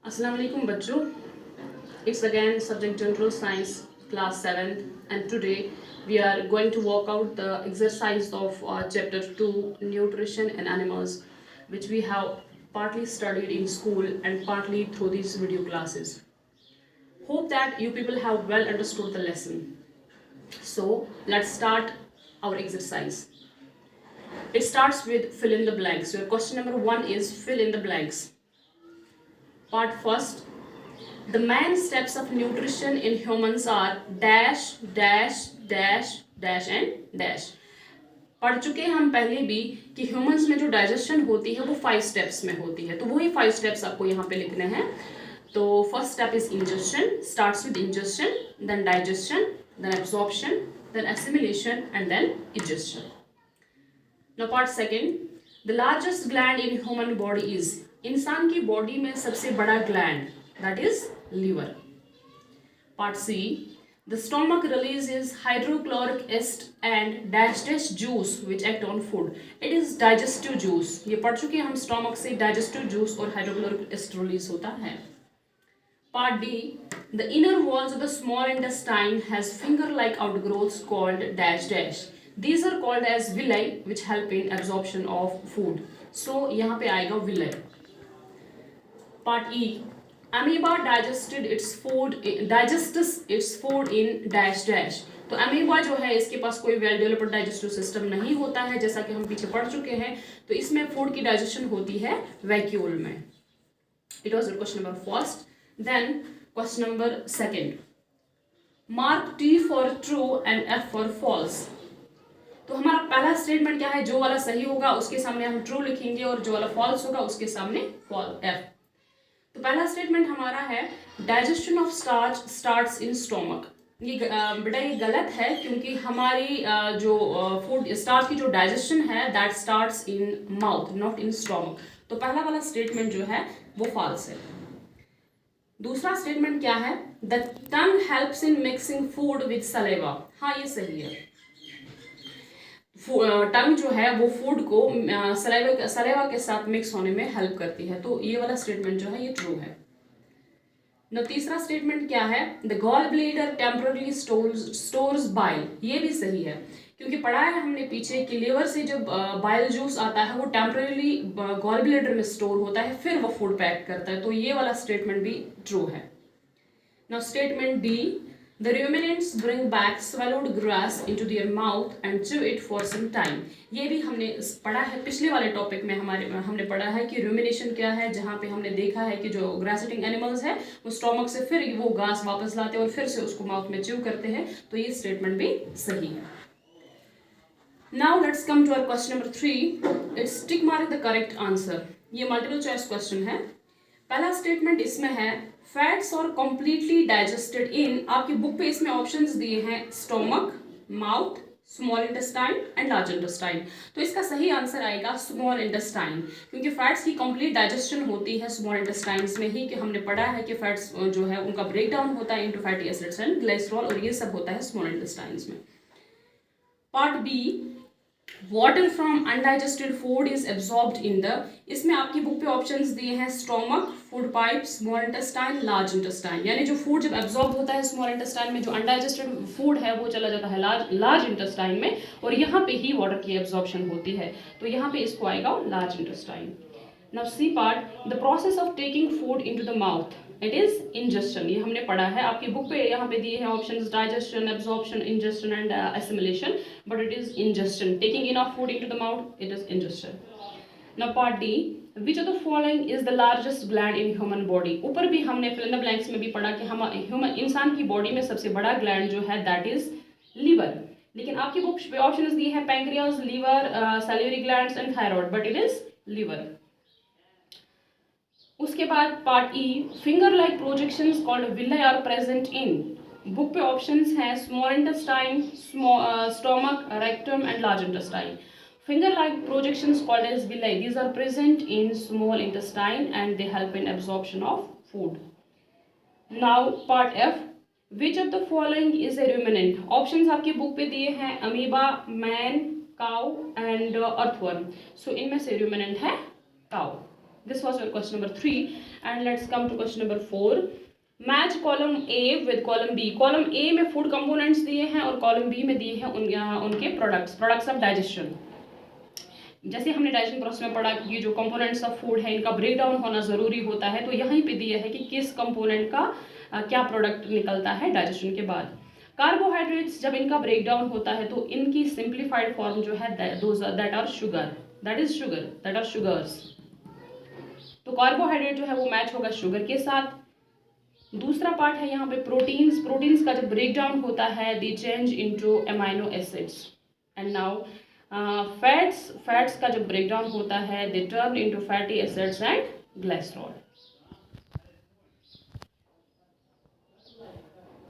Assalamu alaikum bachcho. It's again subject general science class 7th, and today we are going to work out the exercise of chapter 2 nutrition and animals, which we have partly studied in school and partly through these video classes. Hope that you people have well understood the lesson. So let's start our exercise. It starts with fill in the blanks. Your question number 1 is fill in the blanks. Part first, the main steps of nutrition in humans are dash dash dash dash and dash. पढ़ चुके हैं हम पहले भी कि humans में जो digestion होती है वो 5 स्टेप्स में होती है, तो वही 5 स्टेप्स आपको यहाँ पे लिखने हैं. तो first step is ingestion, starts with ingestion, then digestion, then absorption, then assimilation and then egestion. Now part second, the largest gland in human body is, इंसान की बॉडी में सबसे बड़ा gland that is liver. Part C, the stomach releases hydrochloric acid and dash dash juice which act on food. It is digestive juice. ये पढ़ चुके हैं हम, स्टोमक से digestive juice और hydrochloric acid release होता है. Part D, the inner walls of the small intestine has finger-like outgrowths called dash dash. These are called as villi which help in absorption of food. So यहाँ पे आएगा villi. Part E, amoeba digests its food in dash dash. तो amoeba जो है इसके पास कोई well developed digestive system नहीं होता है, जैसा कि हम पीछे पढ़ चुके हैं. तो इसमें फूड की डाइजेशन होती है वैक्यूल में. It was question number first. Then question number second, mark T for true and F for false. तो हमारा पहला स्टेटमेंट क्या है, जो वाला सही होगा उसके सामने हम ट्रू लिखेंगे और जो वाला फॉल्स होगा उसके सामने F. तो पहला स्टेटमेंट हमारा है digestion of starch starts in stomach. ये बेटा ये गलत है, क्योंकि हमारी जो फूड स्टार्च की जो डाइजेशन है that starts in mouth not in stomach. तो पहला वाला स्टेटमेंट जो है वो फॉल्स है. दूसरा स्टेटमेंट क्या है, the tongue helps in mixing food with saliva. हाँ ये सही है, टंग जो है वो फूड को सलेवा के साथ मिक्स होने में हेल्प करती है. तो ये वाला स्टेटमेंट जो है ये ट्रू है. न तीसरा स्टेटमेंट क्या है, the gall bladder temporary stores bile. ये भी सही है, क्योंकि पढ़ा है हमने पीछे कि लीवर से जब बाइल जूस आता है वो टेम्पररी गॉल ब्लैडर में स्टोर होता है, फिर वो फूड पैक करता है. तो ये वाला स्टेटमेंट भी ट्रू है. Now statement D, the ruminants bring back swallowed grass into their mouth and chew it for some time. ये भी हमने पढ़ा है पिछले वाले टॉपिक में, हमने पढ़ा है कि rumination क्या है, जहाँ पे हमने देखा है कि जो grass eating animals है वो स्टोमक से फिर वो घास वापस लाते हैं और फिर से उसको माउथ में च्यू करते हैं. तो ये स्टेटमेंट भी सही है. Now let's come to our question number 3. It's tick mark the correct answer. ये मल्टीपल चॉइस क्वेश्चन है. पहला स्टेटमेंट इसमें है फैट्स और कंप्लीटली डाइजेस्टेड इन, आपकी बुक पे इसमें ऑप्शंस दिए हैं stomach, mouth, small intestine and large intestine. तो इसका सही आंसर आएगा स्मॉल इंटेस्टाइन, क्योंकि फैट्स की कंप्लीट डाइजेशन होती है स्मॉल इंटेस्टाइन्स में ही, कि हमने पढ़ा है कि फैट्स जो है उनका ब्रेक डाउन होता है into fatty acids and glycerol, और ये सब होता है स्मॉल इंटेस्टाइन्स में. Part B, water from undigested food is absorbed in the, इसमें आपकी बुक पे ऑप्शंस दिए हैं stomach, food pipe, small intestine, large intestine. यानी जो फूड जब एब्जॉर्ब होता है स्मॉल इंटेस्टाइन में, जो अनडाइजेस्टेड फूड है वो चला जाता है लार्ज इंटेस्टाइन में, और यहाँ पे ही वाटर की एब्जॉर्प्शन होती है. तो यहाँ पे इसको आएगा large intestine. Now C part, the process of taking food into the mouth, it is ingestion. ये हमने पढ़ा है, आपकी बुक पे यहाँ पे दिए हैं options digestion, absorption, ingestion and assimilation, but it is ingestion. Taking enough food into the mouth, it is ingestion. Now part D, which of the following is the largest gland in human body. ऊपर भी हमने fill in the blanks में भी पढ़ा कि हम इंसान की बॉडी में सबसे बड़ा ग्लैंड जो है दैट इज लीवर. लेकिन आपकी बुक पे ऑप्शंस दिए हैं pancreas, liver, salivary glands and thyroid, but it is liver. उसके बाद part E, finger like projections called villi are present in. Book पे ऑप्शंस हैं small intestine, stomach, rectum and large intestine. Finger like projections called as villi, these are present in small intestine and they help in absorption of food. Now part F, which of the following is a ruminant. Options आपकी book पे दिए हैं amoeba, man, cow and earthworm. So इनमें से ruminant है cow. This was your question number 3 and let's come to question number 4. Match column A with column B. Column A में food components दिए हैं और कॉलम बी में दिए हैं उनके प्रोडक्ट्स ऑफ डाइजेशन. जैसे हमने डाइजेशन प्रोसेस में पढ़ा कि ये जो कंपोनेंट्स ऑफ फूड है इनका ब्रेकडाउन होना ज़रूरी होता है, तो यहीं पे दिया है कि किस कंपोनेंट का क्या प्रोडक्ट निकलता है डाइजेशन के बाद. कार्बोहाइड्रेट्स जब इनका ब्रेकडाउन होता है तो इनकी सिंप्लीफाइड फॉर्म जो है दैट आर शुगर्स. तो कार्बोहाइड्रेट जो है वो मैच होगा शुगर के साथ. दूसरा पार्ट है यहाँ पे प्रोटीन्स का जब ब्रेकडाउन होता है दे change into amino acids. And now fats का जब ब्रेकडाउन होता है they turn into fatty acids and glycerol.